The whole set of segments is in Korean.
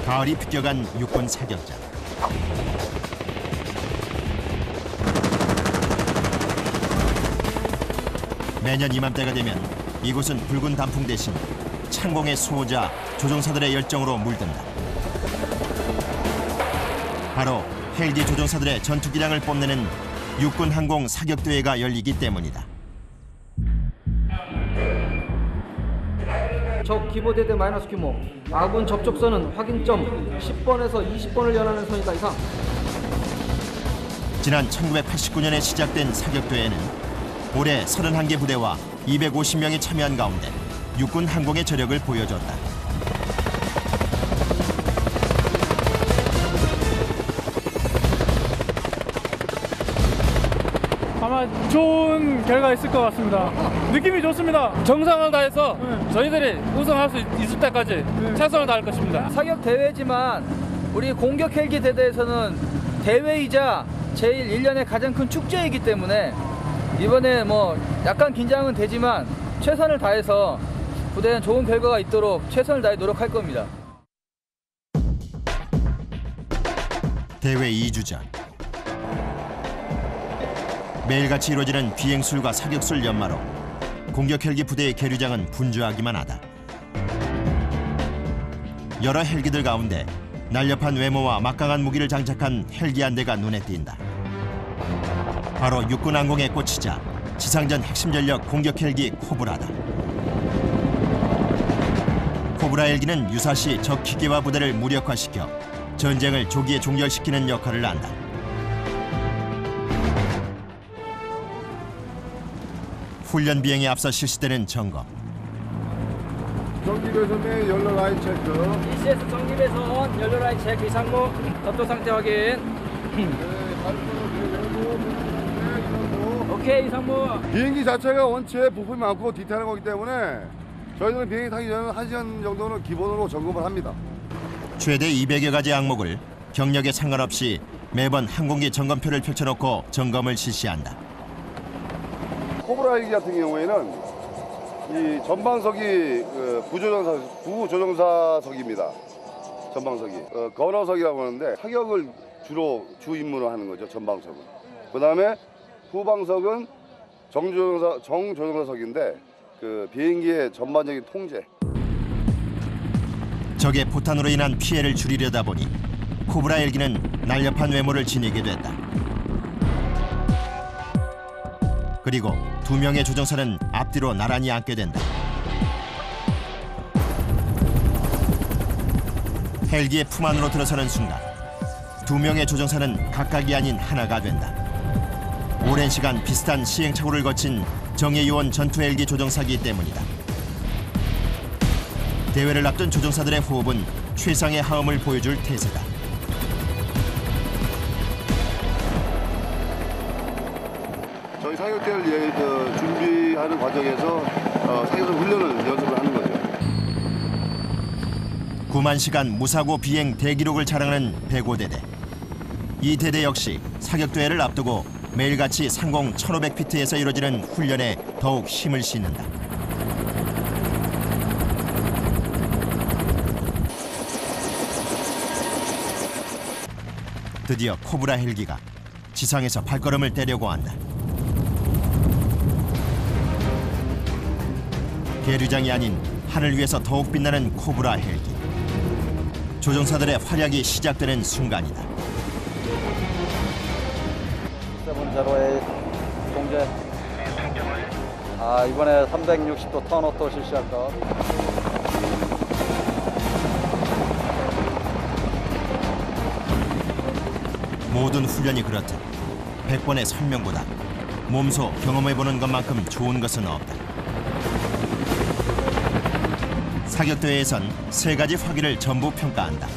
가을이 비껴간 육군 사격장. 매년 이맘때가 되면 이곳은 붉은 단풍 대신 창공의 수호자 조종사들의 열정으로 물든다. 바로 헬기 조종사들의 전투기량을 뽐내는 육군 항공 사격대회가 열리기 때문이다. 적 기보대대 마이너스 규모, 아군 접촉선은 확인점 10번에서 20번을 연하는 선이다 이상. 지난 1989년에 시작된 사격대회는 올해 31개 부대와 250명이 참여한 가운데 육군 항공의 저력을 보여줬다. 아마 좋은 결과 있을 것 같습니다. 느낌이 좋습니다. 정상을 다해서 저희들이 우승할 수 있을 때까지 최선을 다할 것입니다. 사격 대회지만 우리 공격 헬기 대대에서는 대회이자 제일 1년의 가장 큰 축제이기 때문에 이번에 뭐 약간 긴장은 되지만 최선을 다해서 부대에 좋은 결과가 있도록 최선을 다해 노력할 겁니다. 대회 2주 전. 매일같이 이루어지는 비행술과 사격술 연마로 공격 헬기 부대의 계류장은 분주하기만 하다. 여러 헬기들 가운데 날렵한 외모와 막강한 무기를 장착한 헬기 한 대가 눈에 띈다. 바로 육군 항공의 꽃이자 지상전 핵심 전력 공격 헬기 코브라다. 코브라 헬기는 유사시 적 기계화 부대를 무력화시켜 전쟁을 조기에 종결시키는 역할을 한다. 훈련 비행에 앞서 실시되는 점검. 정기배선의 연료 라인 체크. ECS 정기배선 연료 라인 체크 이상무 접촉 상태 확인. 오케이 이상무. 비행기 자체가 원체 부품이 많고 디테일한 거기 때문에 저희들은 비행기 타기 전에 1시간 정도는 기본으로 점검을 합니다. 최대 200여 가지 항목을 경력에 상관없이 매번 항공기 점검표를 펼쳐놓고 점검을 실시한다. 코브라 헬기 같은 경우에는 이 전방석이 부조종사석입니다. 전방석이 건어석이라고 하는데 사격을 주로 주 임무로 하는 거죠. 전방석은. 그다음에 후방석은 정조종사석인데 그 비행기의 전반적인 통제. 적의 포탄으로 인한 피해를 줄이려다 보니 코브라 헬기는 날렵한 외모를 지니게 됐다. 그리고 2명의 조종사는 앞뒤로 나란히 앉게 된다. 헬기의 품 안으로 들어서는 순간 2명의 조종사는 각각이 아닌 하나가 된다. 오랜 시간 비슷한 시행착오를 거친 정예요원 전투 헬기 조종사기 때문이다. 대회를 앞둔 조종사들의 호흡은 최상의 하음을 보여줄 태세다. 저희 사격대를 준비하는 과정에서 사격 훈련을 연습을 하는 거죠. 9만 시간 무사고 비행 대기록을 자랑하는 105대대. 이 대대 역시 사격대회를 앞두고 매일같이 상공 1500피트에서 이루어지는 훈련에 더욱 힘을 싣는다. 드디어 코브라 헬기가 지상에서 발걸음을 떼려고 한다. 계류장이 아닌 하늘 위에서 더욱 빛나는 코브라 헬기. 조종사들의 활약이 시작되는 순간이다. 708 공제. 이번에 360도 턴오토 실시할 것. 모든 훈련이 그렇듯 100번의 설명보다 몸소 경험해보는 것만큼 좋은 것은 없다. 사격대회에선 3가지 화기를 전부 평가한다.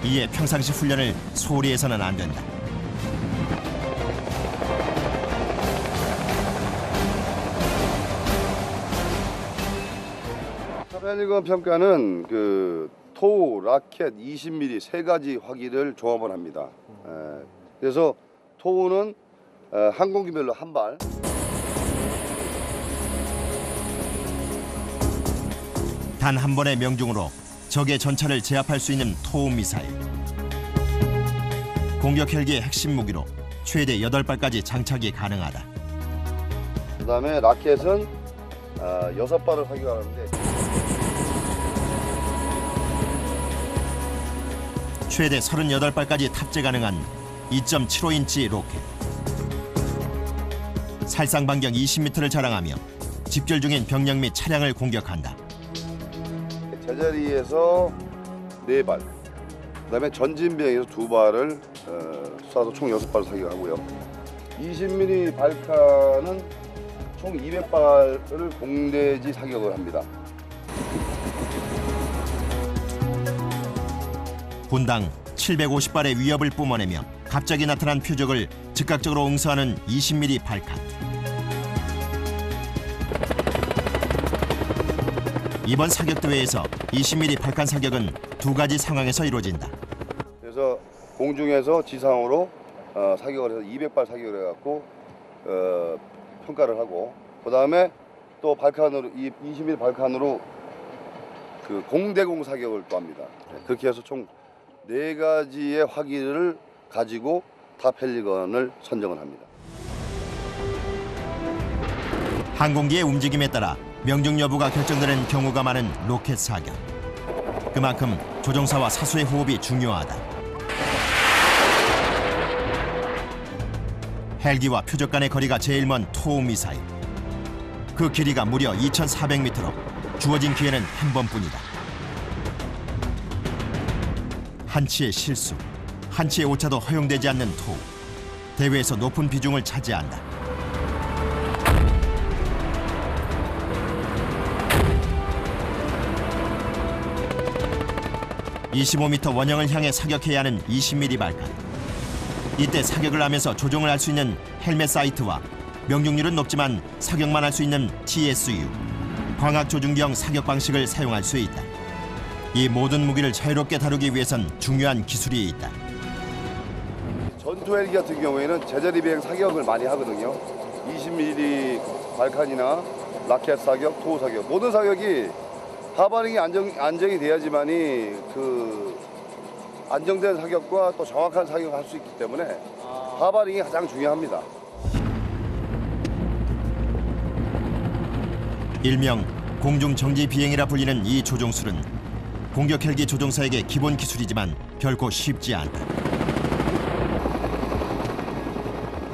이에 평상시 훈련을 소홀히 해서는 안 된다. 사변이건 평가는 토우, 라켓, 20mm 3가지 화기를 종합을 합니다. 그래서 토우는 항공기별로 한 발. 단 한 번의 명중으로 적의 전차를 제압할 수 있는 토움 미사일. 공격 헬기의 핵심 무기로 최대 8발까지 장착이 가능하다. 그다음에 라켓은 6발을 사격하는데 최대 38발까지 탑재 가능한 2.75인치 로켓. 살상 반경 20m를 자랑하며 집결 중인 병력 및 차량을 공격한다. 제자리에서 4발, 그다음에 전진 비행에서 2발을 쏴서 총 6발을 사격하고요. 20mm 발칸은 총 200발을 공대지 사격을 합니다. 분당 750발의 위협을 뿜어내며 갑자기 나타난 표적을 즉각적으로 응수하는 20mm 발칸. 이번 사격 대회에서 20mm 발칸 사격은 2가지 상황에서 이루어진다. 그래서 공중에서 지상으로 사격을 해서 200발 사격을 해갖고 평가를 하고, 그 다음에 또 발칸으로 20mm 발칸으로 그 공대공 사격을 또 합니다. 그렇게 해서 총 4가지의 화기를 가지고 탑 헬리건을 선정을 합니다. 항공기의 움직임에 따라 명중 여부가 결정되는 경우가 많은 로켓 사격. 그만큼 조종사와 사수의 호흡이 중요하다. 헬기와 표적 간의 거리가 제일 먼 토움 미사일. 그 길이가 무려 2,400m로 주어진 기회는 한 번뿐이다. 한치의 실수, 한치의 오차도 허용되지 않는 토움. 대회에서 높은 비중을 차지한다. (25m) 원형을 향해 사격해야 하는 20mm 발칸. 이때 사격을 하면서 조종을 할 수 있는 헬멧 사이트와 명중률은 높지만 사격만 할 수 있는 TSU, 광학 조준경 사격 방식을 사용할 수 있다. 이 모든 무기를 자유롭게 다루기 위해선 중요한 기술이 있다. 전투 헬기 같은 경우에는 제자리 비행 사격을 많이 하거든요. 20mm 발칸이나 라켓 사격, 토우 사격, 모든 사격이 하바링이 안정이 돼야지만이 그 안정된 사격과 또 정확한 사격을 할 수 있기 때문에 하바링이 가장 중요합니다. 일명 공중 정지 비행이라 불리는 이 조종술은 공격 헬기 조종사에게 기본 기술이지만 결코 쉽지 않다.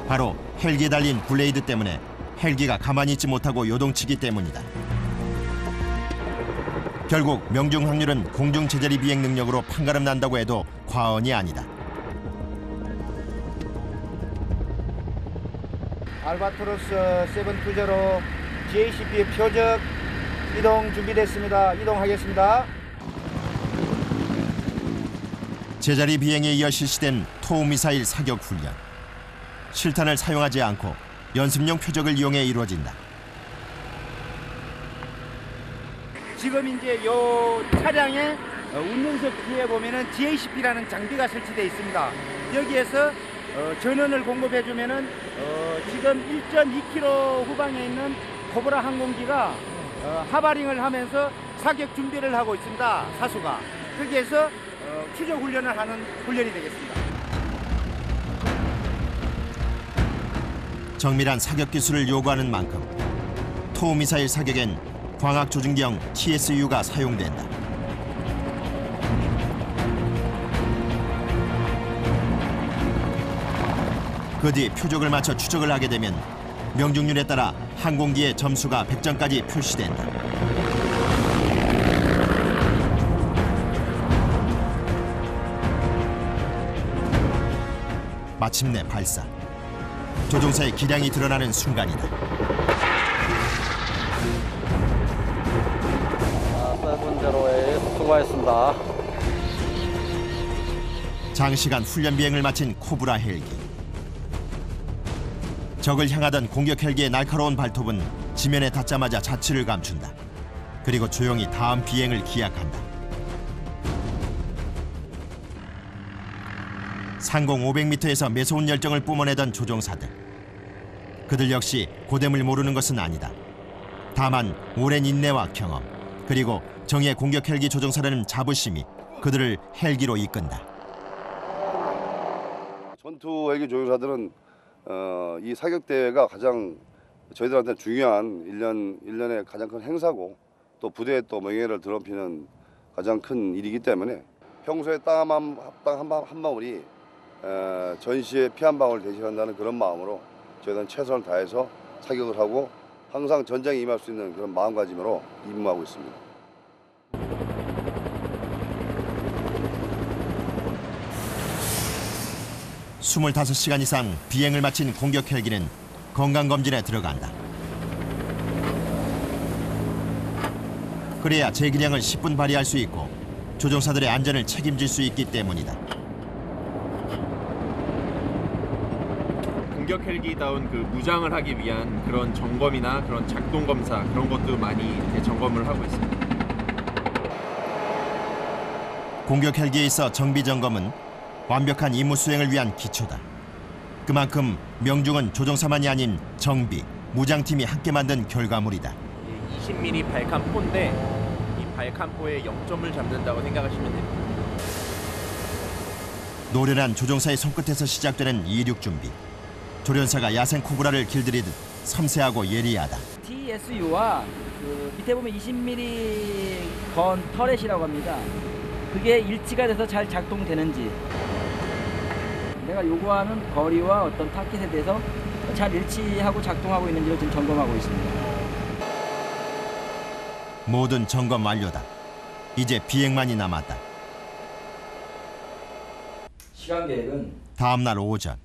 바로 헬기에 달린 블레이드 때문에 헬기가 가만히 있지 못하고 요동치기 때문이다. 결국 명중 확률은 공중 제자리 비행 능력으로 판가름 난다고 해도 과언이 아니다. 알바트로스 720 GACP의 표적 이동 준비됐습니다. 이동하겠습니다. 제자리 비행에 이어 실시된 토움 미사일 사격 훈련. 실탄을 사용하지 않고 연습용 표적을 이용해 이루어진다. 지금 이제 요 차량의 운전석 뒤에 보면은 GACP라는 장비가 설치되어 있습니다. 여기에서 전원을 공급해주면은 지금 1.2km 후방에 있는 코브라 항공기가 하바링을 하면서 사격 준비를 하고 있습니다. 사수가. 거기에서 추적 훈련을 하는 훈련이 되겠습니다. 정밀한 사격 기술을 요구하는 만큼 토움 미사일 사격엔 광학 조준경 TSU가 사용된다. 그 뒤 표적을 맞춰 추적을 하게 되면 명중률에 따라 항공기의 점수가 100점까지 표시된다. 마침내 발사. 조종사의 기량이 드러나는 순간이다. 세븐제로에 수고하셨습니다. 장시간 훈련 비행을 마친 코브라 헬기. 적을 향하던 공격 헬기의 날카로운 발톱은 지면에 닿자마자 자취를 감춘다. 그리고 조용히 다음 비행을 기약한다. 상공 500m에서 매서운 열정을 뿜어내던 조종사들. 그들 역시 고됨을 모르는 것은 아니다. 다만 오랜 인내와 경험, 그리고 정예 공격 헬기 조종사라는 자부심이 그들을 헬기로 이끈다. 전투 헬기 조종사들은 이 사격 대회가 가장 저희들한테 중요한 1년의 가장 큰 행사고 또 부대의 또 명예를 드높이는 가장 큰 일이기 때문에 평소에 땀 한 방울이 전시에 피 한 방울 대신한다는 그런 마음으로 저희들은 최선을 다해서 사격을 하고 항상 전장에 임할 수 있는 그런 마음가짐으로 임무하고 있습니다. 스물다섯 시간 이상 비행을 마친 공격 헬기는 건강검진에 들어간다. 그래야 제기량을 10분 발휘할 수 있고 조종사들의 안전을 책임질 수 있기 때문이다. 공격 헬기다운 그 무장을 하기 위한 그런 점검이나 그런 작동 검사 그런 것도 많이 점검을 하고 있습니다. 공격 헬기에 있어 정비 점검은 완벽한 임무 수행을 위한 기초다. 그만큼 명중은 조종사만이 아닌 정비, 무장팀이 함께 만든 결과물이다. 20mm 발칸포인데 이 발칸포의 0점을 잡는다고 생각하시면 됩니다. 노련한 조종사의 손끝에서 시작되는 이륙 준비. 조련사가 야생 코브라를 길들이듯 섬세하고 예리하다. TSU와 그 밑에 보면 20mm 건 터렛이라고 합니다. 그게 일치가 돼서 잘 작동되는지, 내가 요구하는 거리와 어떤 타깃에 대해서 잘 일치하고 작동하고 있는지를 지금 점검하고 있습니다. 모든 점검 완료다. 이제 비행만이 남았다. 시간 계획은 다음 날 오전.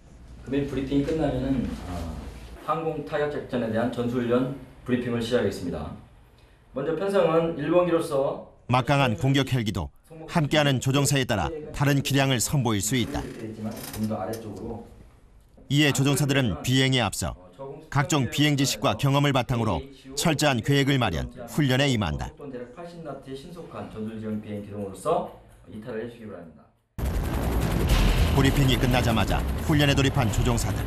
금일 브리핑이 끝나면은 항공 타격 작전에 대한 전술훈련 브리핑을 시작하겠습니다. 먼저 편성은 1번기로서 막강한 공격 헬기도 함께하는 조종사에 따라 다른 기량을 선보일 수 있다. 좀더 아래쪽으로. 이에 조종사들은 비행에 앞서 각종 비행 지식과 경험을 바탕으로 철저한 계획을 마련, 훈련에 임한다. 속도는 대략 80나트의 신속한 전술 지원 비행 기동으로서 이탈을 해주기 바랍니다. 브리핑이 끝나자마자 훈련에 돌입한 조종사들.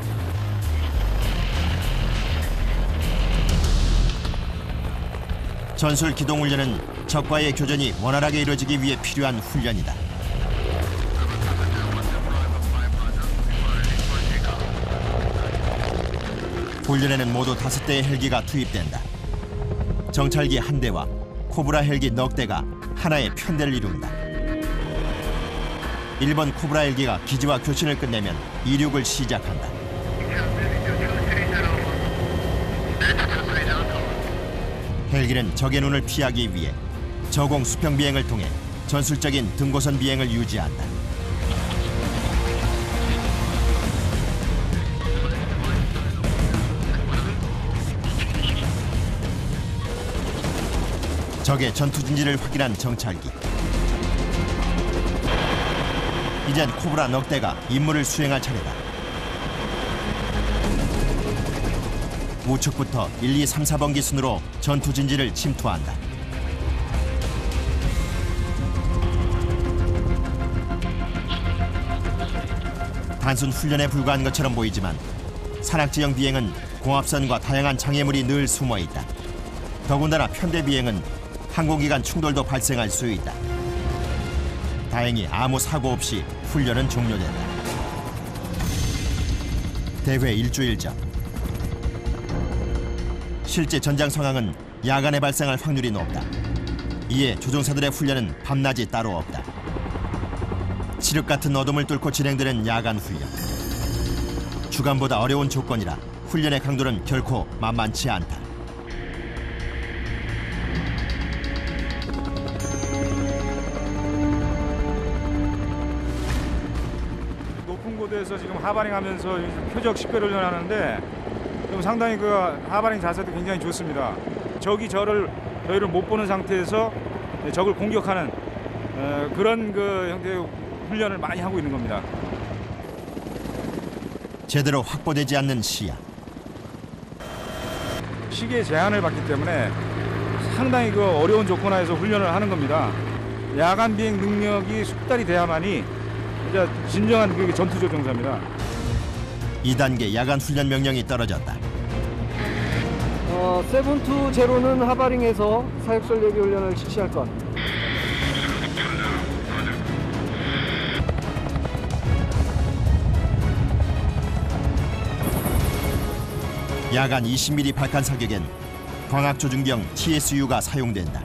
전술 기동 훈련은 적과의 교전이 원활하게 이루어지기 위해 필요한 훈련이다. 훈련에는 모두 5대의 헬기가 투입된다. 정찰기 1대와 코브라 헬기 넉 대가 하나의 편대를 이룬다. 1번 코브라 헬기가 기지와 교신을 끝내면 이륙을 시작한다. 헬기는 적의 눈을 피하기 위해 저공 수평 비행을 통해 전술적인 등고선 비행을 유지한다. 적의 전투 진지를 확인한 정찰기. 이젠 코브라 넉 대가 임무를 수행할 차례다. 우측부터 1, 2, 3, 4번기 순으로 전투 진지를 침투한다. 단순 훈련에 불과한 것처럼 보이지만 산악지형 비행은 공합선과 다양한 장애물이 늘 숨어 있다. 더군다나 편대 비행은 항공기간 충돌도 발생할 수 있다. 다행히 아무 사고 없이 훈련은 종료된다. 대회 일주일 전. 실제 전장 상황은 야간에 발생할 확률이 높다. 이에 조종사들의 훈련은 밤낮이 따로 없다. 칠흑 같은 어둠을 뚫고 진행되는 야간 훈련. 주간보다 어려운 조건이라 훈련의 강도는 결코 만만치 않다. 높은 고도에서 지금 하바링하면서 표적 식별 훈련하는데 좀 상당히 그 하바링 자세도 굉장히 좋습니다. 적이 저희를 못 보는 상태에서 적을 공격하는 그런 그 형태의 훈련을 많이 하고 있는 겁니다. 제대로 확보되지 않는 시야. 시기의 제한을 받기 때문에 상당히 그 어려운 조건 하에서 훈련을 하는 겁니다. 야간 비행 능력이 숙달이 돼야만이 이제 진정한 그 전투 조종사입니다. 2단계 야간 훈련 명령이 떨어졌다. 세븐투 제로는 하바링에서 사격설 예비 훈련을 실시할 것. 야간 20mm 발칸 사격엔 광학조준경 TSU가 사용된다.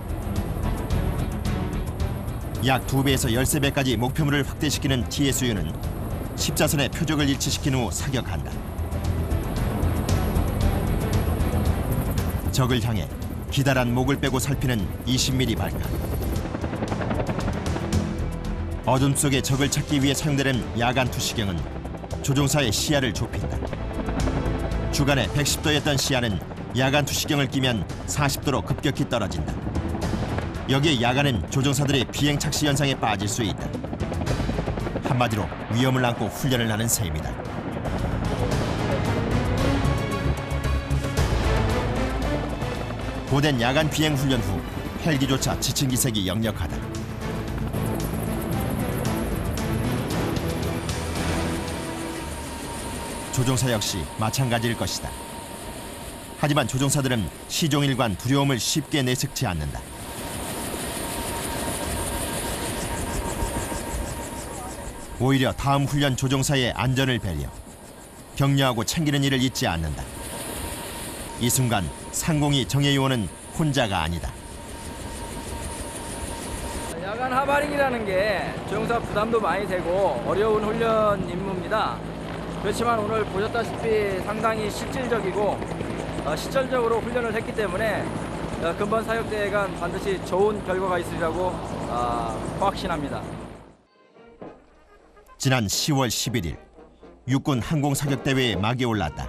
약 2배에서 13배까지 목표물을 확대시키는 TSU는 십자선의 표적을 일치시킨 후 사격한다. 적을 향해 기다란 목을 빼고 살피는 20mm 발칸. 어둠 속에 적을 찾기 위해 사용되는 야간 투시경은 조종사의 시야를 좁힌다. 주간에 110도였던 시야는 야간 투시경을 끼면 40도로 급격히 떨어진다. 여기에 야간엔 조종사들이 비행 착시 현상에 빠질 수 있다. 한마디로 위험을 안고 훈련을 하는 셈이다. 고된 야간 비행 훈련 후 헬기조차 지친 기색이 역력하다. 조종사 역시 마찬가지일 것이다. 하지만 조종사들은 시종일관 두려움을 쉽게 내색치 않는다. 오히려 다음 훈련 조종사의 안전을 배려, 격려하고 챙기는 일을 잊지 않는다. 이 순간 상공이 정예요원은 혼자가 아니다. 야간 하바링이라는 게 조종사 부담도 많이 되고 어려운 훈련 임무입니다. 그렇지만 오늘 보셨다시피 상당히 실질적이고 시절적으로 훈련을 했기 때문에 근본 사격대회가 반드시 좋은 결과가 있으리라고 확신합니다. 지난 10월 11일 육군 항공사격대회에 막이 올랐다.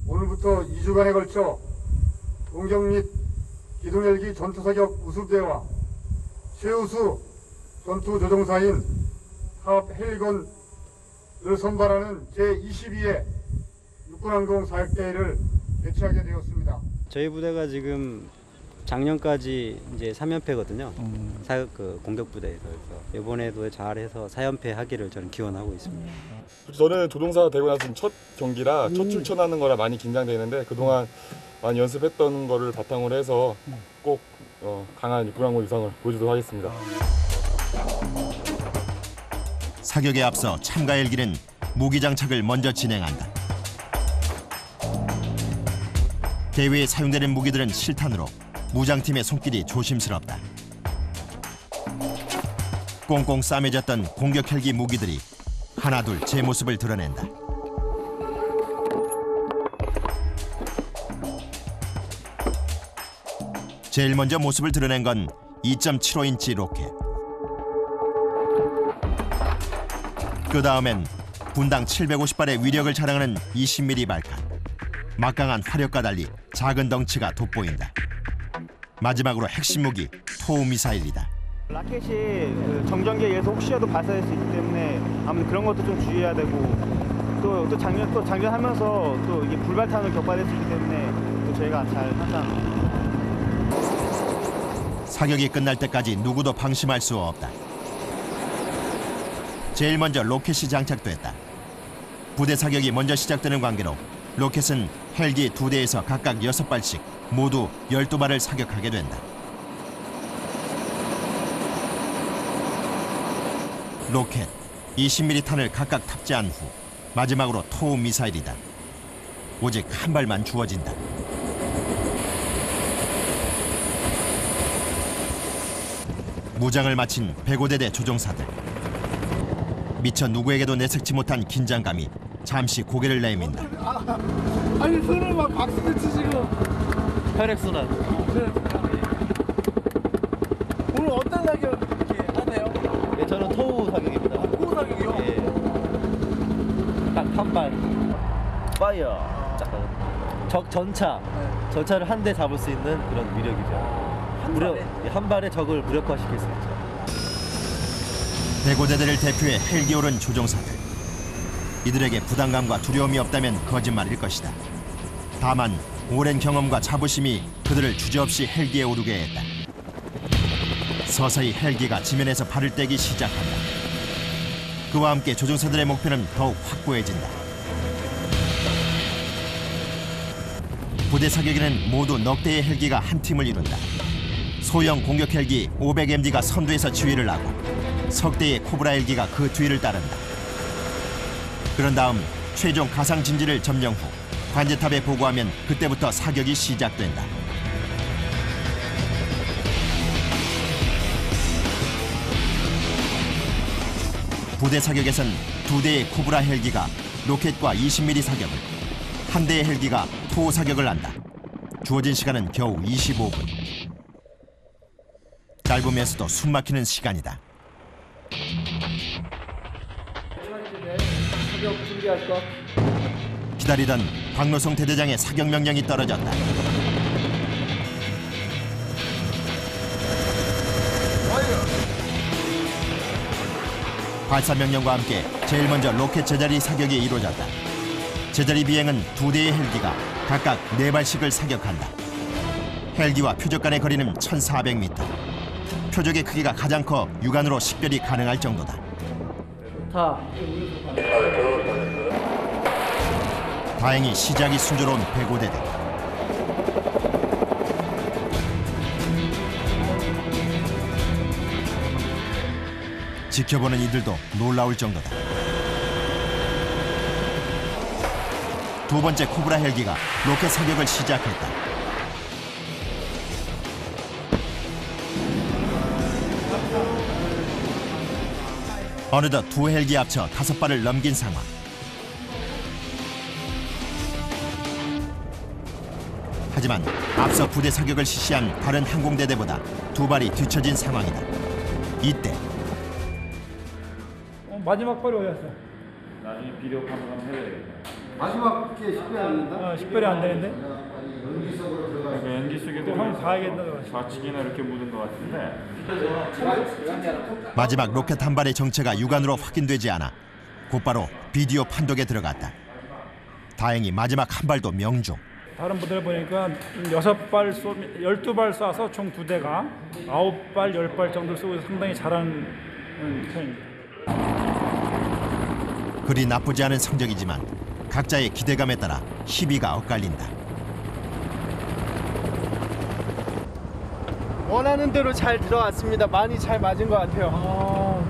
오늘부터 2주간에 걸쳐 공격 및 기동헬기 전투사격 우수대와 최우수 전투조종사인 탑 헬건을 선발하는 제22회 육군항공사격대회를 개최하게 되었습니다. 저희 부대가 지금 작년까지 이제 3연패거든요. 사격 공격 부대에서 이번에도 잘해서 4연패 하기를 저는 기원하고 있습니다. 저는 조종사 되고 나서 첫 경기라 첫 출전하는 거라 많이 긴장되는데 그동안 많이 연습했던 거를 바탕으로 해서 꼭 강한 육군항공 유상을 보여주도록 하겠습니다. 사격에 앞서 참가 헬기는 무기 장착을 먼저 진행한다. 대회에 사용되는 무기들은 실탄으로 무장팀의 손길이 조심스럽다. 꽁꽁 싸매졌던 공격 헬기 무기들이 하나둘 제 모습을 드러낸다. 제일 먼저 모습을 드러낸 건 2.75인치 로켓. 그 다음엔 분당 750발의 위력을 자랑하는 20mm 발칸. 막강한 화력과 달리 작은 덩치가 돋보인다. 마지막으로 핵심 무기 토우 미사일이다. 라켓이 정전기에 의해서 혹시라도 발사될 수 있기 때문에 아무튼 그런 것도 좀 주의해야 되고 또 장전하면서 또 이게 불발탄을 겪어야 될 수 있기 때문에 또 저희가 잘 항상 사격이 끝날 때까지 누구도 방심할 수 없다. 제일 먼저 로켓이 장착됐다. 부대 사격이 먼저 시작되는 관계로 로켓은 헬기 2대에서 각각 6발씩 모두 12발을 사격하게 된다. 로켓 20mm 탄을 각각 탑재한 후 마지막으로 토우 미사일이다. 오직 한 발만 주어진다. 무장을 마친 105대대 조종사들. 미처 누구에게도 내색치 못한 긴장감이 잠시 고개를 내민다. 아니 손을 막 박수를 치시고 혈액순환. 오늘 어떤 사격 이렇게 하세요? 네, 저는 토우 사격입니다. 토우 사격이요? 예. 딱 한 발. 파이어. 적 전차를 한 대 잡을 수 있는 그런 위력이죠. 한 발에 적을 무력화시킬 수 있죠. 105대대를 대표해 헬기 오른 조종사들. 이들에게 부담감과 두려움이 없다면 거짓말일 것이다. 다만 오랜 경험과 자부심이 그들을 주저없이 헬기에 오르게 했다. 서서히 헬기가 지면에서 발을 떼기 시작한다. 그와 함께 조종사들의 목표는 더욱 확고해진다. 부대 사격에는 모두 넉 대의 헬기가 한 팀을 이룬다. 소형 공격 헬기 500MD가 선두에서 지휘를 하고 석 대의 코브라 헬기가 그 뒤를 따른다. 그런 다음 최종 가상 진지를 점령 후 관제탑에 보고하면 그때부터 사격이 시작된다. 부대 사격에선 2대의 코브라 헬기가 로켓과 20mm 사격을, 1대의 헬기가 토 사격을 한다. 주어진 시간은 겨우 25분. 짧으면서도 숨막히는 시간이다. 사격 준비할 것. 기다리던 박노송 대대장의 사격 명령이 떨어졌다. 발사 명령과 함께 제일 먼저 로켓 제자리 사격이 이루어졌다. 제자리 비행은 2대의 헬기가 각각 4발씩을 사격한다. 헬기와 표적 간의 거리는 1400m. 표적의 크기가 가장 커 육안으로 식별이 가능할 정도다. 다행히 시작이 순조로운 배고대대. 지켜보는 이들도 놀라울 정도다. 두 번째 코브라 헬기가 로켓 사격을 시작했다. 어느덧 두 헬기 합쳐 5발을 넘긴 상황. 하지만 앞서 부대 사격을 실시한 다른 항공대대보다 2발이 뒤처진 상황이다. 이때 마지막 발이 어디였어? 나중에 비디오 판독 한번 해야 되겠다. 마지막 게 식별이 안 된다? 식별이 안 되는데? 연기 속으로 들어가. 그 연기 속에도 한번 봐야겠다. 좌측이나 이렇게 묻은 것 같은데. 마지막 로켓 한 발의 정체가 육안으로 확인되지 않아 곧바로 비디오 판독에 들어갔다. 다행히 마지막 한 발도 명중. 다른 부대를 보니까 6발 12발 쏴서 총 2대가 9발, 10발 정도 쏘고 상당히 잘하는 편입니다. 그리 나쁘지 않은 성적이지만 각자의 기대감에 따라 희비가 엇갈린다. 원하는 대로 잘 들어왔습니다. 많이 잘 맞은 것 같아요.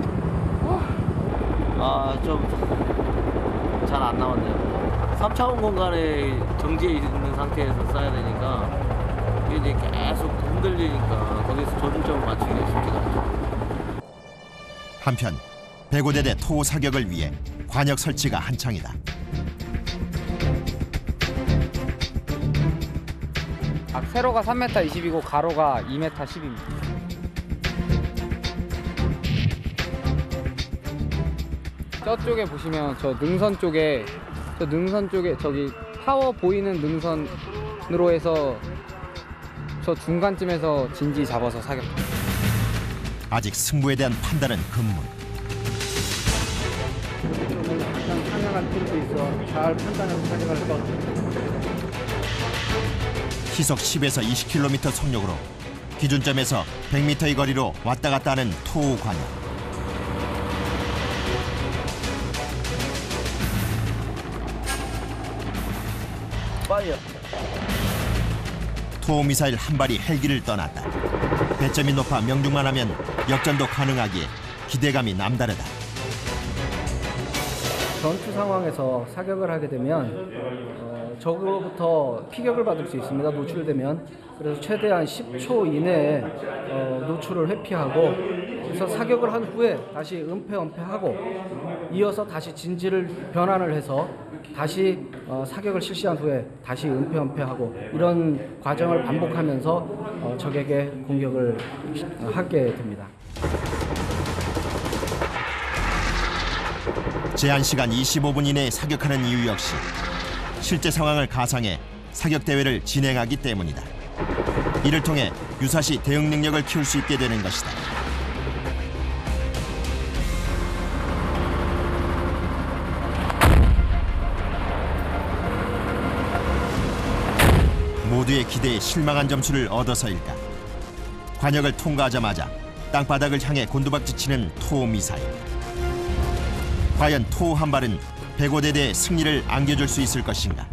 좀 잘 안 나왔네요. 3차원 공간에 정지해 있는 상태에서 쏴야 되니까 이게 이제 계속 흔들리니까 거기서 조준점을 맞추기가 쉽지가 않죠. 한편 배고대대 토 사격을 위해 관역 설치가 한창이다. 세로가 3m 20이고 가로가 2m 10입니다. 저쪽에 보시면 저 능선 쪽에 저기 타워 보이는 능선으로 해서 저 중간쯤에서 진지 잡아서 사격. 아직 승부에 대한 판단은 금문. 약간 상향한 팀도 있어. 잘 판단해서 사격할 것 같아. 시속 10에서 20km 속력으로 기준점에서 100m의 거리로 왔다 갔다 하는 토 관역. 파이어. 토 미사일 한 발이 헬기를 떠났다. 배점이 높아 명중만 하면 역전도 가능하기에 기대감이 남다르다. 전투 상황에서 사격을 하게 되면 적으로부터 피격을 받을 수 있습니다. 노출되면. 그래서 최대한 10초 이내에 노출을 회피하고 그래서 사격을 한 후에 다시 은폐하고 이어서 다시 진지를 변환을 해서 다시 사격을 실시한 후에 다시 은폐하고 이런 과정을 반복하면서 적에게 공격을 하게 됩니다. 제한 시간 25분 이내에 사격하는 이유 역시 실제 상황을 가상해 사격 대회를 진행하기 때문이다. 이를 통해 유사시 대응 능력을 키울 수 있게 되는 것이다. 모두의 기대에 실망한 점수를 얻어서일까. 관역을 통과하자마자 땅바닥을 향해 곤두박질치는 토 미사일. 과연 토 한 발은 배고대대의 승리를 안겨줄 수 있을 것인가.